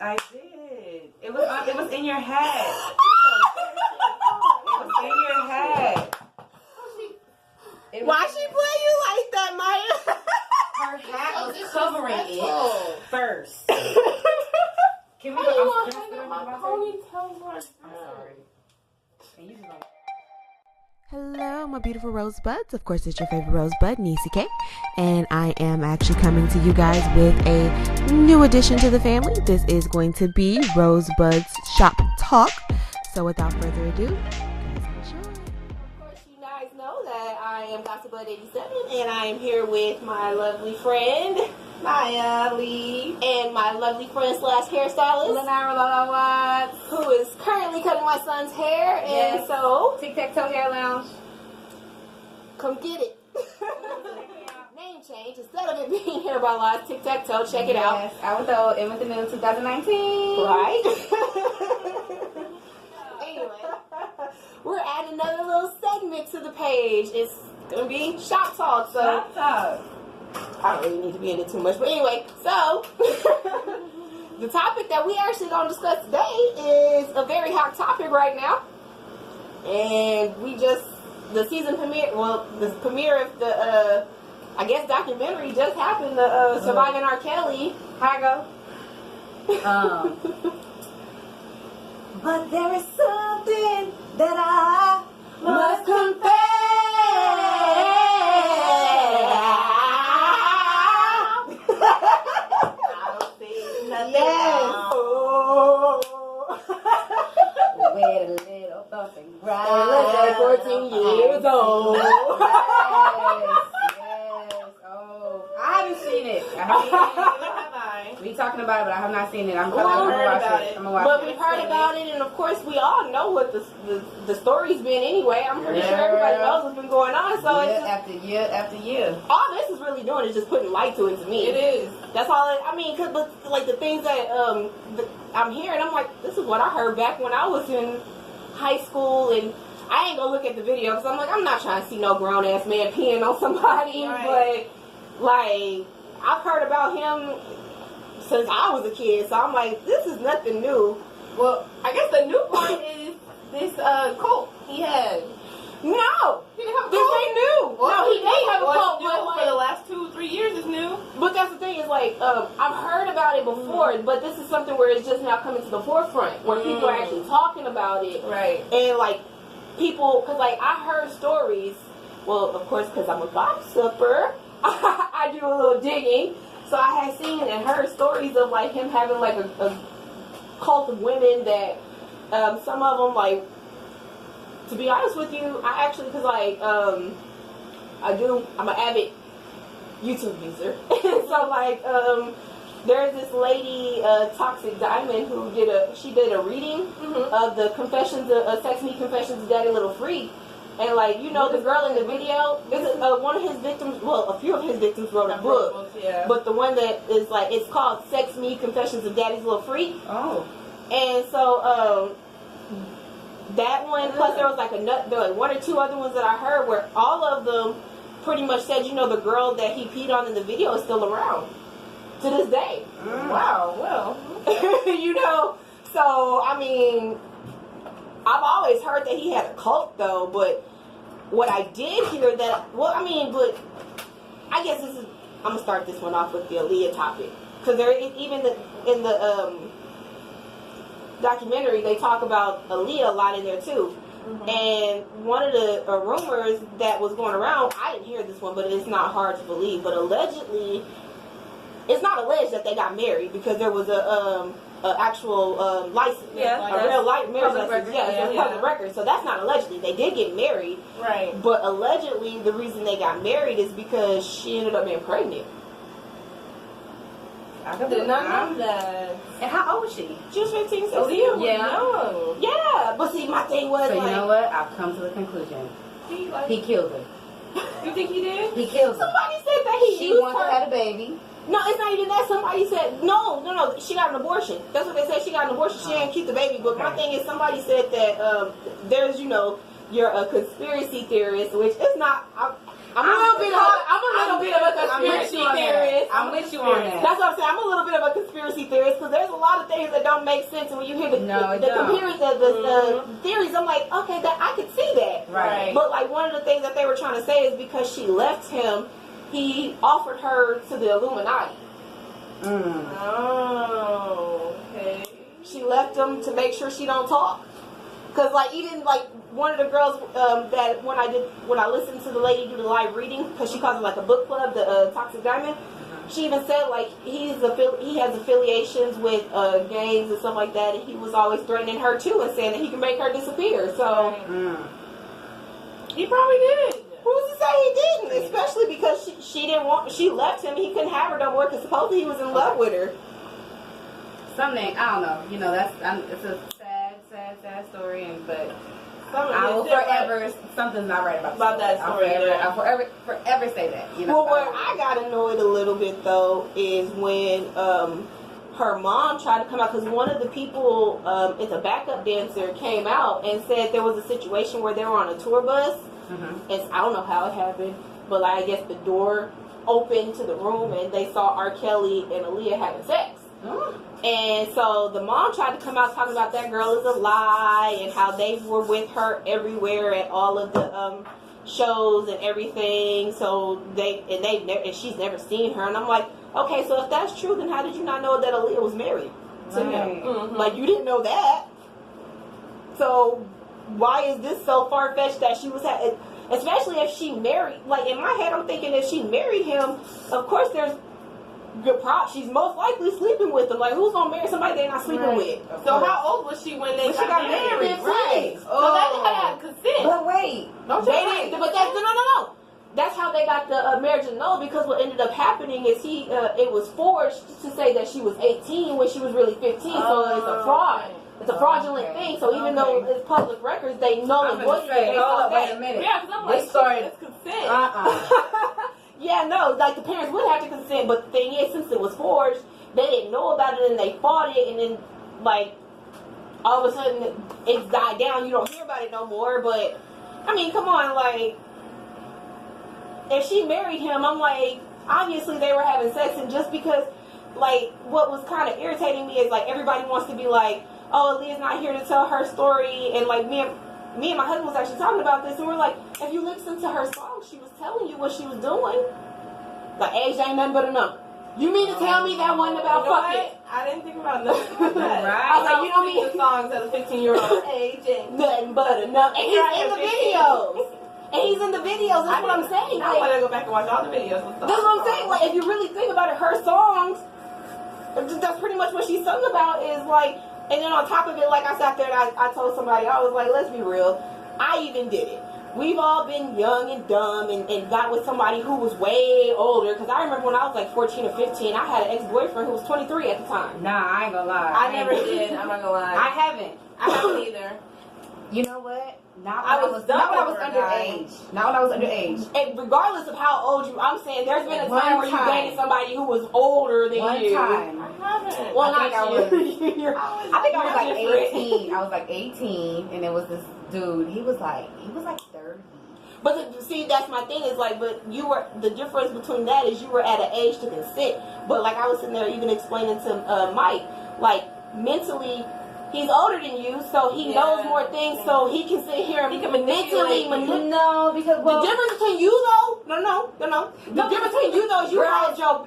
I did. It was in your head. It was in your head. Why she play you like that, Maya? Her hat was covering it first. Can we go? I'm sorry. Hello, my beautiful Rosebuds. Of course, it's your favorite Rosebud, Niecy K. And I am actually coming to you guys with a new addition to the family. This is going to be Rosebuds Shop Talk. So without further ado, guys, enjoy. Of course, you guys know that I am GossipBud87, and I am here with my lovely friend, Maya Lee, and my lovely friend / hairstylist, who is currently cutting my son's hair, and so Tic-Tac-Toe Hair Lounge. Come get it. Name change instead of it being Hair by Lies, Tic-Tac-Toe. Check it out. I went to it went to new 2019. Right. Anyway, we're adding another little segment to the page. It's gonna be shop talk. So. Shop talk. I don't really need to be in it too much, but anyway, so the topic that we actually going to discuss today is a very hot topic right now, and the season premiere, the premiere of the, I guess documentary just happened, the Surviving R. Kelly. How I go? But there is something that I Must confess. Yes. Oh. With a little bumping grind. Let's say 14 years old. Yes. Oh, I haven't seen it. We talking about it, but I have not seen it. I'm gonna watch it. But we've heard about it, and of course, we all know what the story's been anyway. I'm pretty sure everybody knows what's been going on. So year it's just, after year after year. all this is really doing is just putting light to it to me. It is. That's all. I mean, cause like the things that I'm hearing, I'm like, this is what I heard back when I was in high school, and I ain't gonna look at the video because I'm like, I'm not trying to see no grown ass man peeing on somebody. Right. But like, I've heard about him since I was a kid, so I'm like, this is nothing new. Well, I guess the new part is this cult he had. No, He didn't have a this cult. ain't new. No, he may have a cult, but for the like, last 2-3 years is new. but that's the thing is like, I've heard about it before, but this is something where it's just now coming to the forefront, where people are actually talking about it, Right. and like people, cause like I heard stories. Well, of course, cause I'm a gossiper, I do a little digging. So I had seen and heard stories of like him having like a cult of women that some of them, like, to be honest with you, I actually, cause like I'm an avid YouTube user. So like there's this lady, Toxic Diamond, who did a reading of the Confessions of Sex Me Confessions of Daddy Little Freak. And like, you know, the girl in the video, one of his victims, well, a few of his victims wrote a book. Yeah. But the one that is like, it's called Sex Me Confessions of Daddy's Little Freak. Oh. And so that one, plus there was like one or two other ones that I heard where all of them pretty much said, you know, the girl that he peed on in the video is still around to this day. Wow. Well. You know, so I mean, I've always heard that he had a cult though, but what I did hear that, well, I mean, but I guess this is, I'm gonna start this one off with the Aaliyah topic, because there even in the documentary they talk about Aaliyah a lot in there too. And one of the rumors that was going around, I didn't hear this one, but it's not hard to believe, but allegedly, it's not alleged that they got married, because there was a actual license, a real marriage license, it's a public record. So that's not allegedly. They did get married, Right. but allegedly the reason they got married is because she ended up being pregnant. I did not know that. And how old was she? She was 15, 16. Yeah, but see, my thing was, So like, you know what? I've come to the conclusion. He killed her. You think he did? He killed her. Somebody said that he She used wanted her. to have a baby. No, it's not even that. Somebody said, no, she got an abortion. That's what they said. She got an abortion. She didn't keep the baby. But my thing is, somebody said that there's, you know, you're a conspiracy theorist, which is not. I'm a little bit of a conspiracy theorist. I'm with you on that. That's what I'm saying. I'm a little bit of a conspiracy theorist because there's a lot of things that don't make sense, and when you hear the theories, I'm like, okay, that I could see that. Right. But like one of the things that they were trying to say is because she left him, he offered her to the Illuminati. Oh, okay. She left him to make sure she don't talk. Cause like even like one of the girls that when I listened to the lady do the live reading, because she calls it like a book club, the Toxic Diamond. She even said like he has affiliations with gangs and stuff like that, and he was always threatening her too and saying that he can make her disappear. So he probably did. Who's to say he didn't? Especially because she left him. He couldn't have her no more because supposedly he was in love with her. Something I don't know. You know it's a sad story, but I will something's not right about that story. I'll forever say that. You know. Well, where I got annoyed a little bit though is when her mom tried to come out because one of the people, it's a backup dancer, came out and said there was a situation where they were on a tour bus. And I don't know how it happened, but like I guess the door opened to the room and they saw R. Kelly and Aaliyah having sex. And so the mom tried to come out talking about that girl is a lie and how they were with her everywhere at all of the shows and everything. So she's never seen her. And I'm like, okay, so if that's true, then how did you not know that Aaliyah was married to him? Like you didn't know that. So why is this so far fetched that she was especially if she married? Like in my head, I'm thinking if she married him, of course there's good props. She's most likely sleeping with him. Like, who's gonna marry somebody they're not sleeping with? So how old was she when they got married? Right. So that had consent. But wait, But that's no. That's how they got the marriage annulled, because what ended up happening is it was forged to say that she was 18 when she was really 15. So it's a fraud. It's a fraudulent thing. So even though it's public records, they null and void it. Hold up, wait a minute. Yeah, because I'm like, it's consent. Yeah, no, like the parents would have to consent, but the thing is, since it was forged, they didn't know about it and they fought it, and then like all of a sudden it's died down. You don't hear about it no more. But I mean, come on, like if she married him, I'm like, obviously they were having sex, and just because, like, what was kind of irritating me is like everybody wants to be like, oh, Aaliyah's not here to tell her story, and like me and my husband was actually talking about this, and we're like, if you listen to her song, she was telling you what she was doing. Like, age ain't nothing but a number. You mean to tell me that wasn't about fucking? I didn't think about nothing like that. Right. I was like, you know me. The songs at a 15-year-old age ain't nothing but a number. And he's in the videos. And he's in the videos. That's what I'm saying. I want to go back and watch all the videos. That's what I'm saying. Like, if you really think about it, her songs, that's pretty much what she's sung about is like. And then on top of it, like I sat there and I told somebody, I was like, let's be real. I even did it. We've all been young and dumb and got with somebody who was way older. Because I remember when I was like 14 or 15, I had an ex-boyfriend who was 23 at the time. Nah, I ain't gonna lie. I never did. I'm not gonna lie. I haven't. I haven't either. You know what? Not I when was I was underage. Not when I was underage. And regardless of how old you, I'm saying there's been a time where you dated somebody who was older than you. One time. I haven't. Well, I think I was like different. 18. I was like 18, and there was this dude. He was like 30. But see, that's my thing. Is like, but the difference between that is you were at an age to consent. But like I was sitting there even explaining to Mike, like mentally, he's older than you, so he knows more things, so he can sit here and mentally manipulate. No, because the difference between you though, no. The difference between you though is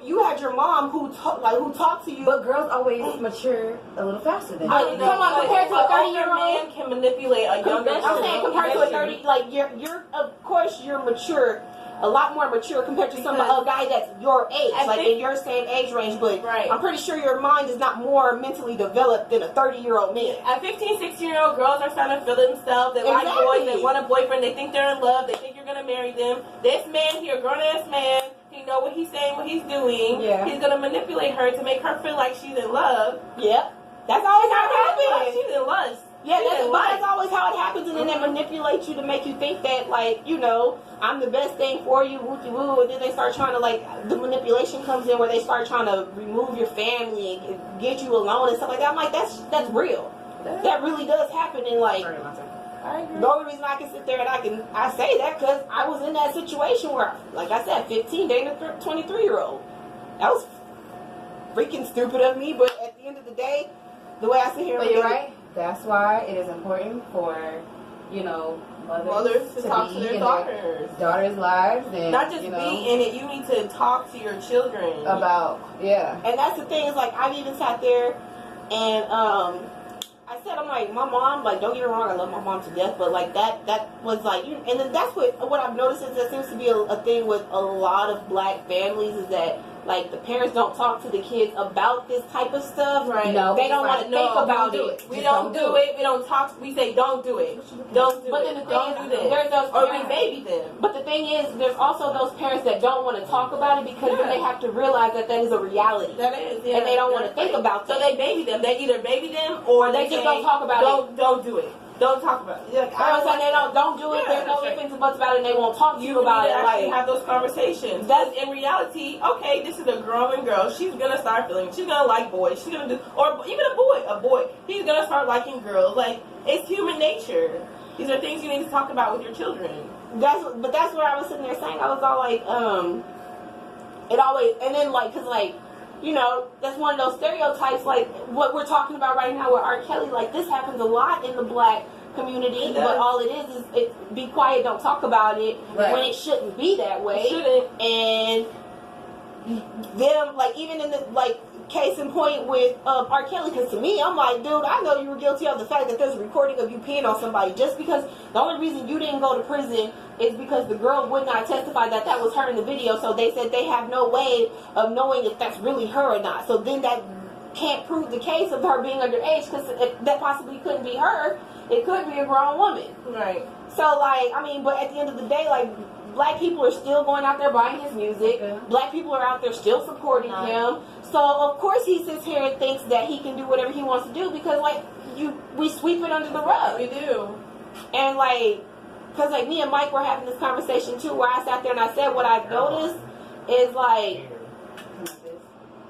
you had your mom who talked to you. But girls always mature a little faster than you. Come on, compared to a 30-year-old man can manipulate a younger. I'm saying compared to a 30, like you're of course you're mature. A lot more mature compared to a guy that's your age, like in your same age range. But I'm pretty sure your mind is not more mentally developed than a 30-year-old man. At 15, 16-year-old girls are starting to feel themselves. They like boys. They want a boyfriend. They think they're in love. They think you're gonna marry them. This man here, grown-ass man, he know what he's saying, what he's doing. Yeah. He's gonna manipulate her to make her feel like she's in love. Yep. That's always how it happens. She's in lust. Yeah, that's always how it happens, and then they manipulate you to make you think that, like, you know, I'm the best thing for you, woo-woo, and then they start trying to, like, the manipulation comes in where they start trying to remove your family and get you alone and stuff like that. I'm like, that's real. That really does happen, and, like, I agree. The only reason I can sit there and I say that because I was in that situation where, like I said, 15 dating a 23-year-old. That was freaking stupid of me, but at the end of the day, the way I sit here, but you're right. That's why it is important for, mothers to talk to their daughters' lives, and not just be in it. You need to talk to your children about And that's the thing is like I've even sat there and I said, I'm like, my mom, like, don't get me wrong, I love my mom to death, but like that was like, and then that's what I've noticed is that seems to be a thing with a lot of black families is that like the parents don't talk to the kids about this type of stuff. Right. No, they don't want to think about it. We don't do it. We don't talk. We say don't do it. Don't do but it. then the thing don't is, do this. there's those or parents, we baby them. But the thing is, there's also those parents that don't want to talk about it because then they have to realize that is a reality. That is, yeah. And they don't want to think about that. So they baby them. They either baby them or they just don't talk about it. Don't do it. Don't talk about it. I was saying they don't do it. There's no ifs and buts about it. And they won't talk to you about it. Like have those conversations. That's in reality. Okay, this is a growing girl. She's gonna start feeling. She's gonna like boys. She's gonna do, or even a boy. He's gonna start liking girls. Like it's human nature. These are things you need to talk about with your children. That's where I was sitting there saying I was all like, it always and then like because like. That's one of those stereotypes, like what we're talking about right now with R. Kelly. Like this happens a lot in the black community, but all it is be quiet, don't talk about it when it shouldn't be that way. It shouldn't. And them, like even in the like case in point with R. Kelly, because to me, I'm like, dude, I know you were guilty of the fact that there's a recording of you peeing on somebody. Just because the only reason you didn't go to prison is because the girl would not testify that was her in the video. So they said they have no way of knowing if that's really her or not. So then that can't prove the case of her being underage because that possibly couldn't be her. It could be a grown woman. Right. So like, I mean, but at the end of the day, like, black people are still going out there buying his music. Black people are out there still supporting him. So of course he sits here and thinks that he can do whatever he wants to do because like we sweep it under the rug. We do. And like, cause like me and Mike were having this conversation too, where I sat there and I said what I've noticed is like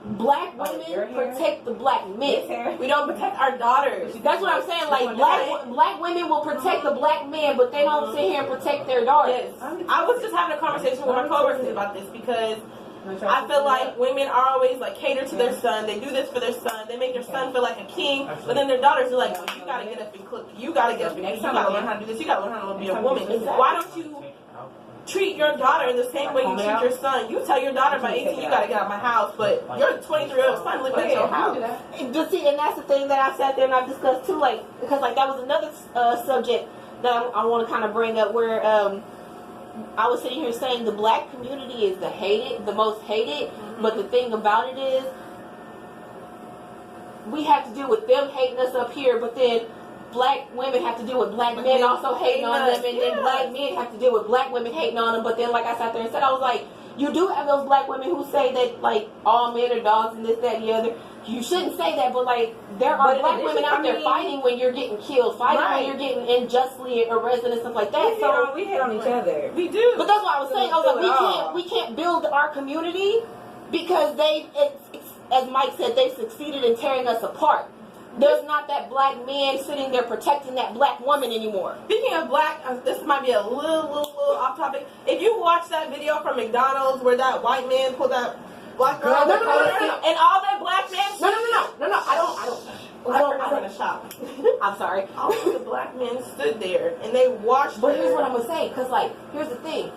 black women protect the black men. We don't protect our daughters. That's what I'm saying. Like black women will protect the black men, but they don't sit here and protect their daughters. Yes. I was just having a conversation with my coworkers about this because I feel like women are always like cater to their son. They do this for their son. They make their son feel like a king, but then their daughters are like, well, you gotta get up and cook. You gotta get up and cook. You gotta learn how to do this. You gotta learn how to be a woman. Why don't you treat your daughter in the same way you treat your son? You tell your daughter by 18 you gotta get out of my house, but your 23-year-old son lives in your house. But see, and that's the thing that I sat there and I discussed too, like because like that was another subject that I want to kind of bring up where I was sitting here saying the black community is the most hated, but the thing about it is we have to deal with them hating us up here, but then black women have to deal with black men also hating on them, and then black men have to deal with black women hating on them. But then, like I sat there and said, I was like, you do have those black women who say that like all men are dogs and this, that, and the other. You shouldn't say that, but like there are black women out there fighting when you're getting killed, fighting when you're getting unjustly arrested and stuff like that. We hate on each other. We do. But that's what I was saying. I was like, we can't build our community because as Mike said, they've succeeded in tearing us apart. There's not that black man sitting there protecting that black woman anymore. Speaking of black, this might be a little off topic. If you watch that video from McDonald's where that white man pulled that black girl, No. and all that black men. No. I don't. Shop. I'm sorry. All of the black men stood there and they watched. But here's what I'm gonna say, because like, here's the thing.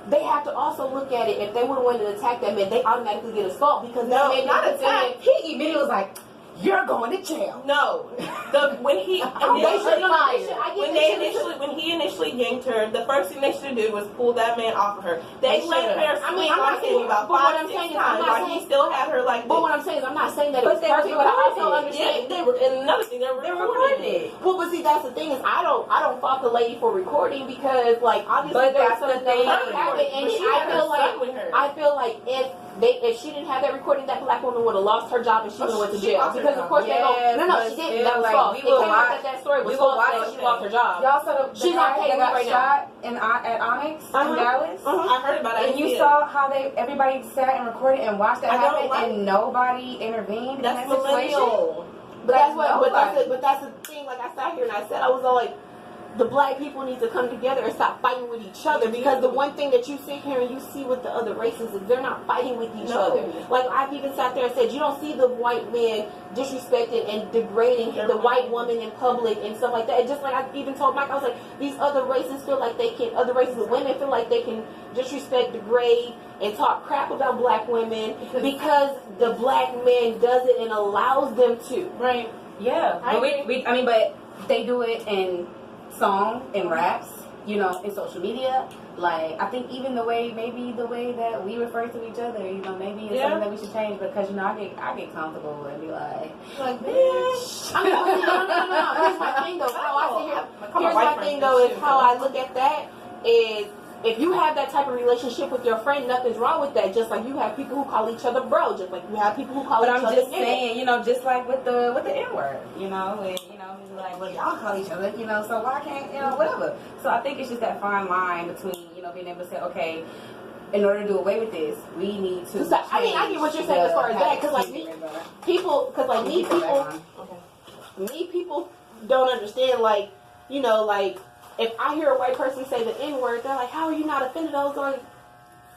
They have to also look at it. If they would have wanted to attack that man, they automatically get assault because no, that man not attack. He immediately was like, "You're going to jail." No, when he initially yanked her, the first thing they should do was pull that man off of her. They let her swing on him about 5-6 times while he still had her like this. But what I'm saying is, I'm not saying that it's perfect, but I also understand. Yeah, and another thing, they recorded it. Well, but see, that's the thing is, I don't fault the lady for recording because, like, obviously there's some things that happened, and I feel like if she didn't have that recording, that black woman would have lost her job and she would have went to jail. Because of course they go, no, she didn't. That was false. It came out that story was false that she lost her job. Y'all saw the guy that got shot at Onyx in Dallas? I heard about it. And you saw how everybody sat and recorded and watched that happen and nobody intervened in that situation? Millennial. But that's the thing. Like I sat here and I said, I was all like, the black people need to come together and stop fighting with each other, because the one thing that you sit here and you see with the other races is they're not fighting with each other. Like, I've even sat there and said, you don't see the white man disrespecting and degrading the white woman in public and stuff like that. And just like I even told Mike, I was like, these other races feel like they can, other races of women feel like they can disrespect, degrade, and talk crap about black women because the black man does it and allows them to. Right. Yeah. But they do it in song and raps, you know, in social media. Like, I think even the way that we refer to each other, you know, maybe it's something that we should change, because, you know, I get comfortable and be like bitch. I mean, no. Here's my thing though. Here's my thing though is how I look at that is, if you have that type of relationship with your friend, nothing's wrong with that. Just like you have people who call each other bro, just like you have people who call each other. But I'm just saying, you know, just like with the N-word, you know, and, you know, it's like, well, y'all call each other, you know, so why can't, you know, whatever. So I think it's just that fine line between, you know, being able to say, okay, in order to do away with this, we need to. So, I mean, I get what you're saying as far as that, because like me people don't understand, like, you know, like, if I hear a white person say the N-word, they're like, how are you not offended? I was like,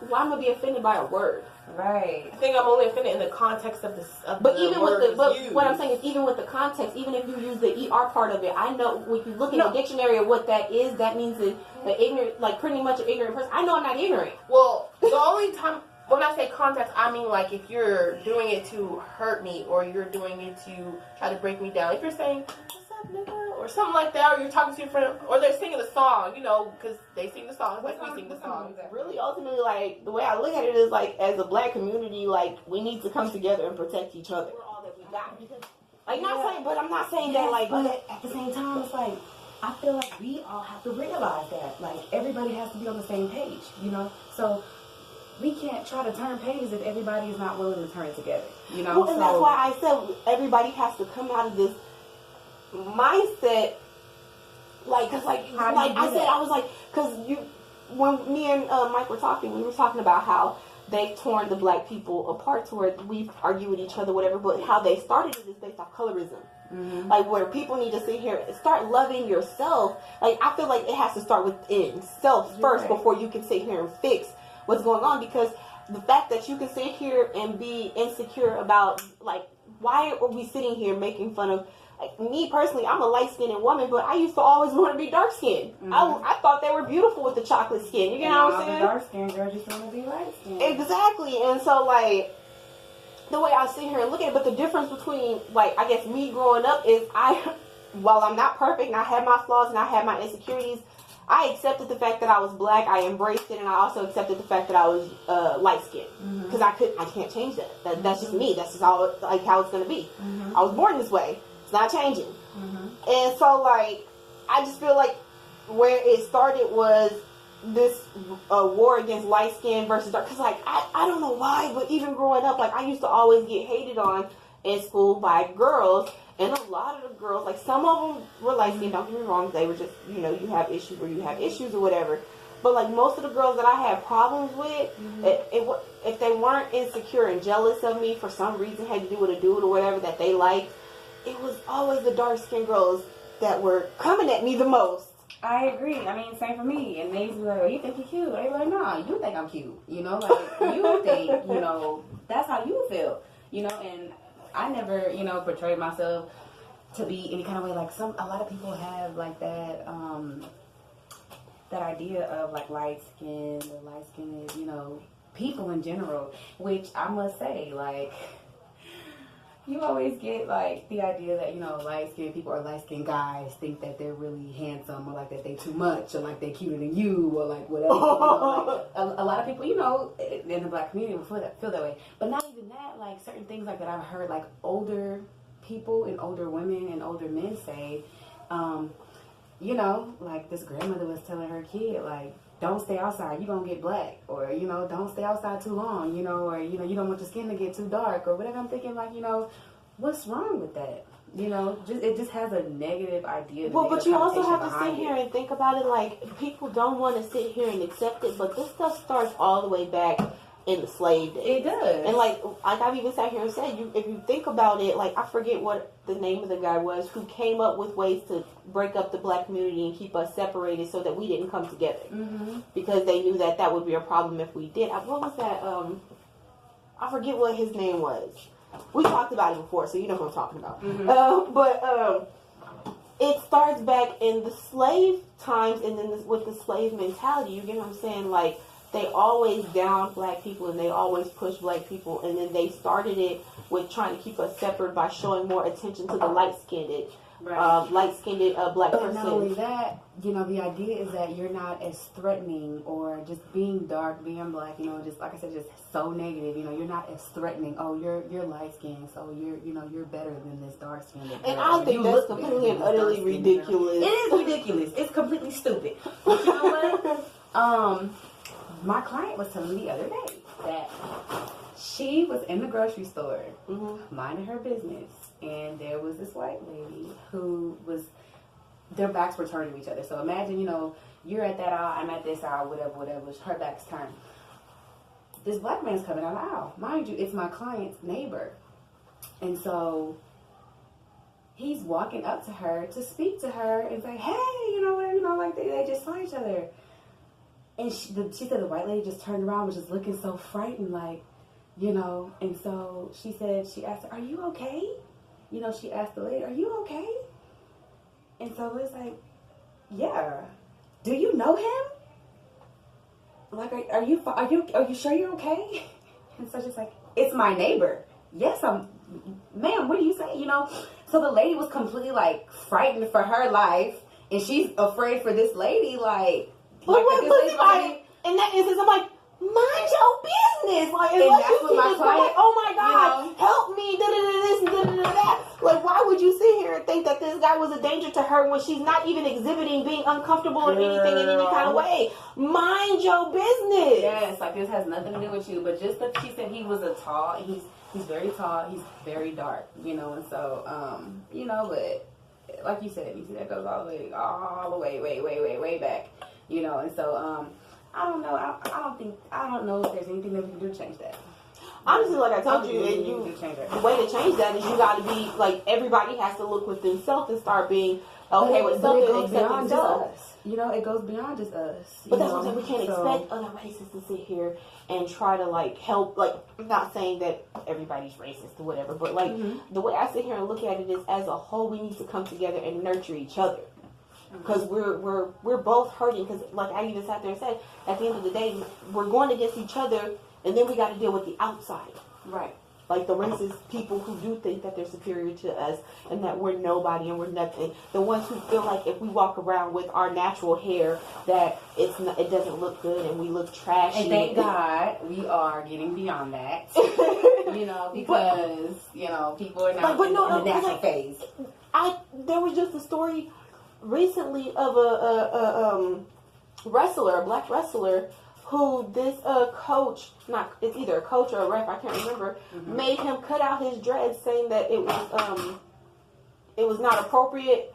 well, I'm going to be offended by a word. Right. I think I'm only offended in the context of this. But what I'm saying is, even with the context, even if you use the ER part of it, I know when you look in the dictionary of what that is, that means that the ignorant, like pretty much an ignorant person. I know I'm not ignorant. Well, the only time, when I say context, I mean like if you're doing it to hurt me or you're doing it to try to break me down. If you're saying, what's up, nigga? Or something like that, or you're talking to your friend, or they're singing the song, you know, because they sing the songs like we sing the songs. Really, ultimately, like, the way I look at it is, like, as a black community, like, we need to come together and protect each other. We're all that we got. Like, I'm not saying that, like, but at the same time, it's like, I feel like we all have to realize that, like, everybody has to be on the same page, you know? So we can't try to turn pages if everybody is not willing to turn it together, you know? Well, and that's why I said everybody has to come out of this mindset, like, cause like I said, I was like, cause when me and Mike were talking, we were talking about how they've torn the black people apart to where we argue with each other, whatever, but how they started it is based off colorism. Mm-hmm. Like, where people need to sit here and start loving yourself. Like, I feel like it has to start within self first before you can sit here and fix what's going on, because the fact that you can sit here and be insecure about, like, why are we sitting here making fun of, like, me personally, I'm a light-skinned woman, but I used to always want to be dark-skinned. Mm-hmm. I thought they were beautiful with the chocolate skin. You know what I'm saying? Dark-skinned girls just want to be light-skinned. Exactly. And so, like, the way I sit here and look at it, but the difference between, like, I guess me growing up is while I'm not perfect and I had my flaws and I had my insecurities, I accepted the fact that I was black. I embraced it, and I also accepted the fact that I was light-skinned, because I can't change that. That's just me. That's just how it's going to be. Mm-hmm. I was born this way. It's not changing. Mm-hmm. And so, like, I just feel like where it started was this war against light skin versus dark. Because, like, I don't know why, but even growing up, like, I used to always get hated on in school by girls. And a lot of the girls, like, some of them were light skinned, don't get me wrong, they were just, you know, you have issues where you have issues or whatever. But, like, most of the girls that I had problems with, if they weren't insecure and jealous of me for some reason, had to do with a dude or whatever that they liked, it was always the dark-skinned girls that were coming at me the most. I agree. I mean, same for me. And they used to be like, oh, you think you're cute? They like, nah, you think I'm cute. You know, like, you think, you know, that's how you feel. You know, and I never, you know, portrayed myself to be any kind of way. Like, a lot of people have, like, that idea of, like, light-skinned or light-skinned, you know, people in general, which I must say, like, you always get, like, the idea that, you know, light-skinned people or light-skinned guys think that they're really handsome, or, like, that they too much, or, like, they're cuter than you, or, like, whatever. You know, like, a lot of people, you know, in the black community will feel that way. But not even that, like, certain things like that I've heard, like, older people and older women and older men say, you know, like, this grandmother was telling her kid, like, don't stay outside, you're going to get black. Or, you know, don't stay outside too long, you know, or, you know, you don't want your skin to get too dark, or whatever. I'm thinking, like, you know, what's wrong with that? You know, it just has a negative idea. Well, but you also have to sit here and think about it, like, people don't want to sit here and accept it, but this stuff starts all the way back in the slave days. It does. And like I've even sat here and said, if you think about it, like I forget what the name of the guy was who came up with ways to break up the black community and keep us separated so that we didn't come together. Mm-hmm. Because they knew that would be a problem if we did. What was that? I forget what his name was. We talked about it before, so you know who I'm talking about. Mm-hmm. But it starts back in the slave times, and then with the slave mentality. You get what I'm saying? Like, they always down black people, and they always push black people, and then they started it with trying to keep us separate by showing more attention to the light-skinned black person. But not only that, you know, the idea is that you're not as threatening, or just being dark, being black, you know, just like I said, just so negative. You know, you're not as threatening. Oh, you're light skinned, so you're better than this dark skinned. And I think that's completely and utterly ridiculous. It is ridiculous. It's completely stupid. But you know what? My client was telling me the other day that she was in the grocery store, minding her business, and there was this white lady who was, their backs were turned to each other. So imagine, you know, you're at that aisle, I'm at this aisle, whatever, her back's turned. This black man's coming down the aisle. Mind you, it's my client's neighbor. And so he's walking up to her to speak to her and say, hey, you know, like they just saw each other. And she said the white lady just turned around, was just looking so frightened, like, you know. And so she asked her, are you okay? You know, she asked the lady, are you okay? And so it's like, yeah. Do you know him? Like, are you sure you're okay? And so she's like, it's my neighbor. Yes, ma'am, what do you say? You know, so the lady was completely like frightened for her life, and she's afraid for this lady, like. In that instance, I'm like, mind your business. Like, and that's what my client, like, oh my God, help me, this and that. Like, why would you sit here and think that this guy was a danger to her when she's not even exhibiting being uncomfortable or anything in any kind of way? Mind your business. Yes, like this has nothing to do with you, but just that she said he was he's very tall, he's very dark, you know, and so, you know, but like you said, that goes all the way, way back. You know, and so, I don't know. I don't know if there's anything that we can do to change that. Honestly, like I told you, the way to change that is you got to be, like, everybody has to look with themselves and start being okay with something and accept themselves. You know, it goes beyond just us. But that's what I'm saying. We can't expect other races to sit here and try to, like, help. Like, I'm not saying that everybody's racist or whatever, but, like, the way I sit here and look at it is, as a whole, we need to come together and nurture each other. Because we're both hurting. Because, like I even sat there and said, at the end of the day, we're going against each other, and then we got to deal with the outside. Right. Like the racist people who do think that they're superior to us and that we're nobody and we're nothing. The ones who feel like if we walk around with our natural hair that it doesn't look good and we look trashy. And thank God we are getting beyond that. You know, because, you know, people are now in the natural phase. There was just a story recently of a black wrestler, who this coach, it's either a coach or a ref, I can't remember, made him cut out his dreads, saying that it was not appropriate.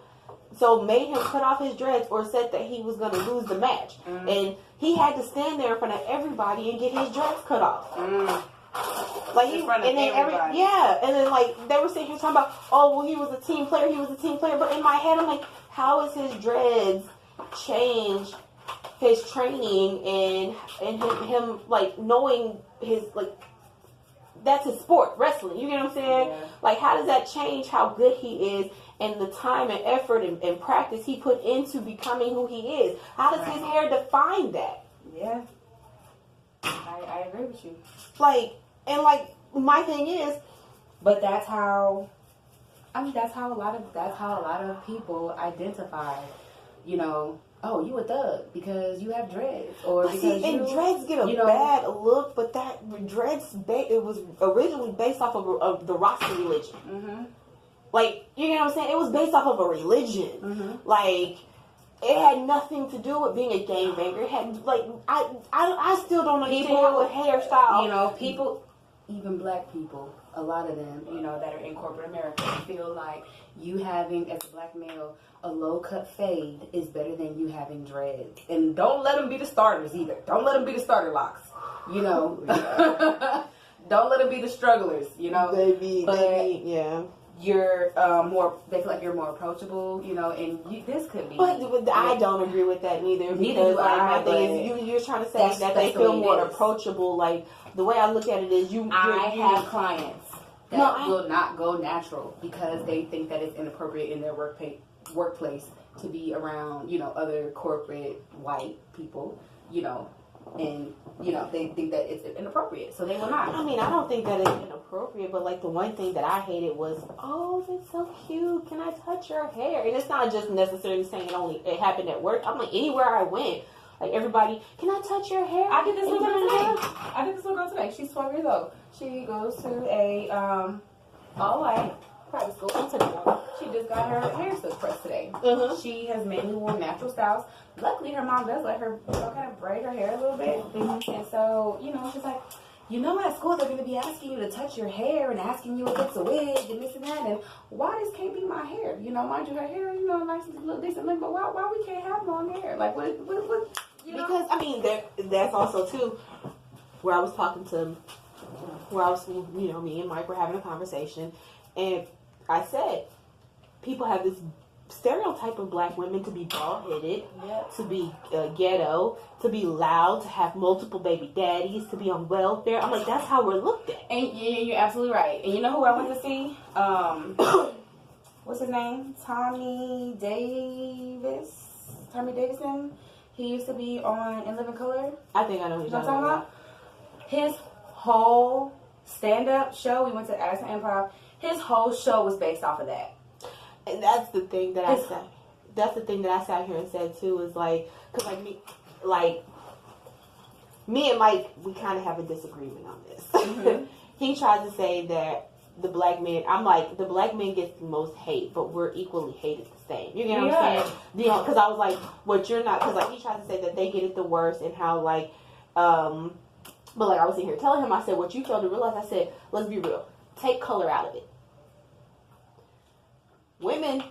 So made him cut off his dreads, or said that he was going to lose the match, and he had to stand there in front of everybody and get his dreads cut off. Like in front of everybody. And then like they were sitting here talking about, oh well, he was a team player. But in my head, I'm like, how is his dreads change his training and him like knowing his, like, that's his sport, wrestling, you get what I'm saying? Yeah. Like, how does that change how good he is and the time and effort and practice he put into becoming who he is? How does his hair define that? Yeah, I agree with you. Like, and like my thing is, but that's how a lot of people identify, you know. Oh, you a thug because you have dreads, or because dreads get a bad look. But that dreads, it was originally based off of the Rasta religion. Mm-hmm. Like, you know what I'm saying? It was based off of a religion. Mm-hmm. Like, it had nothing to do with being a gangbanger. It had, like, I still don't understand how a hairstyle. You know, people. even black people, a lot of them, you know, that are in corporate America, feel like you having, as a black male, a low-cut fade is better than you having dreads. And don't let them be the starters either. Don't let them be the starter locks, you know. Don't let them be the strugglers, you know. Yeah. You're they feel like you're more approachable, you know, and this could be. But I don't agree with that neither. Because my thing is, you're trying to say that they feel more approachable. Like, the way I look at it is, I have clients that will not go natural because they think that it's inappropriate in their workplace to be around, you know, other corporate white people, you know, and, you know, they think that it's inappropriate, so they will not. I mean, I don't think that it's inappropriate, but, like, the one thing that I hated was, oh, that's so cute, can I touch your hair? And it's not just necessarily saying it happened at work. I'm like, anywhere I went, like, everybody, can I touch your hair? I did this little girl today. She's 12 years old. She goes to a all-white private school. She just got her hair stuff pressed today. Mm-hmm. She has mainly worn natural styles. Luckily, her mom does let her, you know, kind of braid her hair a little bit. Mm-hmm. And so, you know, she's like, you know, at school they're going to be asking you to touch your hair and asking you if it's a wig and this and that. And why this can't be my hair? You know, mind you, her hair, you know, nice and look decent, but why we can't have long hair? Like, what you know? Because, I mean, that's also, too, where I was talking to, you know, me and Mike were having a conversation, and I said, people have this stereotype of black women to be bald-headed, to be ghetto, to be loud, to have multiple baby daddies, to be on welfare. I'm like, that's how we're looked at. And you're absolutely right. And you know who I went to see? What's his name? Tommy Davidson. He used to be on In Living Color. I think I know who you're talking about. His whole stand-up show, we went to Addison Improv, his whole show was based off of that. And that's the thing that I said. That's the thing that I sat here and said too. Is like, cause me and Mike, we kind of have a disagreement on this. Mm-hmm. He tries to say that the black men. I'm like, the black men get the most hate, but we're equally hated the same. You get what I'm saying? You know, because I was like, what you're not. Because like he tries to say that they get it the worst and how like, but like I was in here telling him, I said, what you failed to realize. I said, let's be real. Take color out of it. Women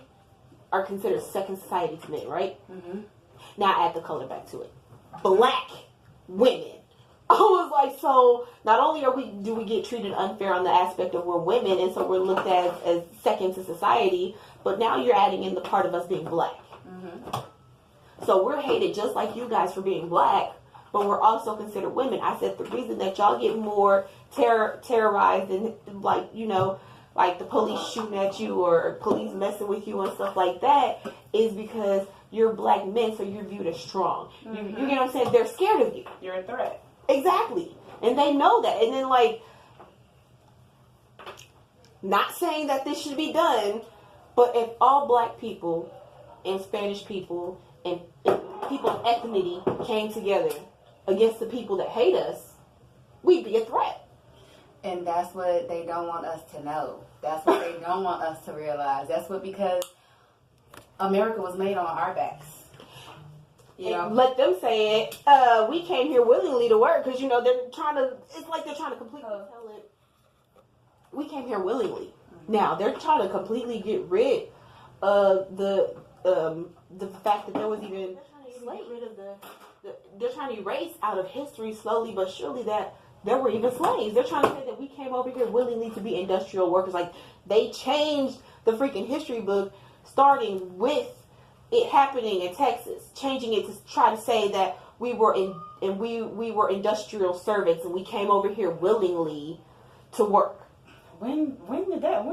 are considered second society to men, right? Mm-hmm. Now add the color back to it. Black women. I was like, so not only do we get treated unfair on the aspect of we're women, and so we're looked at as second to society, but now you're adding in the part of us being black. Mm-hmm. So we're hated just like you guys for being black, but we're also considered women. I said the reason that y'all get more terrorized and like, you know, like the police shooting at you or police messing with you and stuff like that is because you're black men, so you're viewed as strong. Mm-hmm. You get what I'm saying? They're scared of you. You're a threat. Exactly. And they know that. And then, like, not saying that this should be done, but if all black people and Spanish people and people of ethnicity came together against the people that hate us, we'd be a threat. And that's what they don't want us to know. That's what they don't want us to realize. That's what, because America was made on our backs. You know? Let them say it. We came here willingly to work because, you know, it's like they're trying to completely tell it. We came here willingly. Mm-hmm. Now, they're trying to completely get rid of the fact that there was even they're trying to erase out of history slowly but surely that there were even slaves. They're trying to say that we came over here willingly to be industrial workers. Like, they changed the freaking history book, starting with it happening in Texas, changing it to try to say that we were we were industrial servants and we came over here willingly to work. When did that?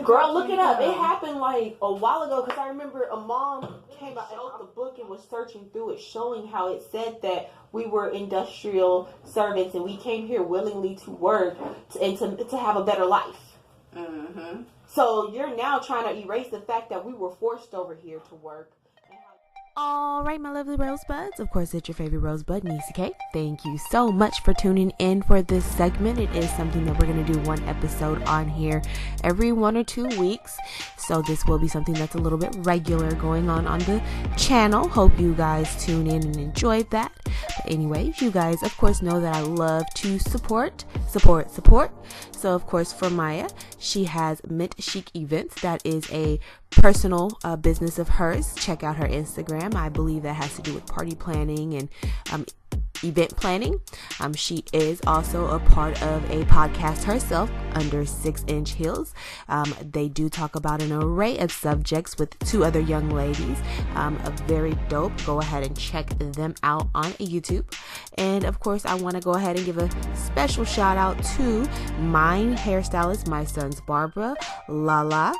Girl, look it up. It happened like a while ago because I remember a mom came out the book and was searching through it, showing how it said that we were industrial servants and we came here willingly to work and to have a better life. Mm-hmm. So you're now trying to erase the fact that we were forced over here to work. All right, my lovely Rosebuds. Of course, it's your favorite Rosebud, Nisi K. Thank you so much for tuning in for this segment. It is something that we're going to do one episode on here every 1 or 2 weeks. So this will be something that's a little bit regular going on the channel. Hope you guys tune in and enjoyed that. But anyways, you guys, of course, know that I love to support. So, of course, for Maya, she has Mint Chic Events. That is a personal business of hers. Check out her Instagram. I believe that has to do with party planning and event planning. She is also a part of a podcast herself, Under 6 Inch Heels. They do talk about an array of subjects with 2 other young ladies. Very dope. Go ahead and check them out on YouTube. And of course, I want to go ahead and give a special shout out to my hairstylist, my son's Barbara Lala.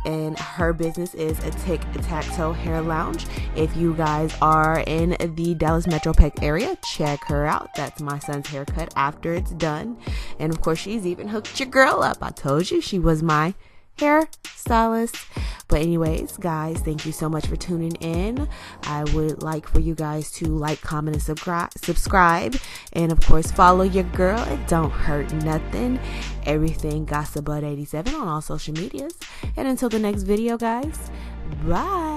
And her business is a Tic-Tac-Toe Hair Lounge. If you guys are in the Dallas Metroplex area, check her out. That's my son's haircut after it's done. And of course, she's even hooked your girl up. I told you she was my hair stylist. But anyways, guys, thank you so much for tuning in. I would like for you guys to like, comment, and subscribe. And of course, follow your girl. It don't hurt nothing. Everything Gossip Bud 87 on all social medias. And until the next video, guys, bye.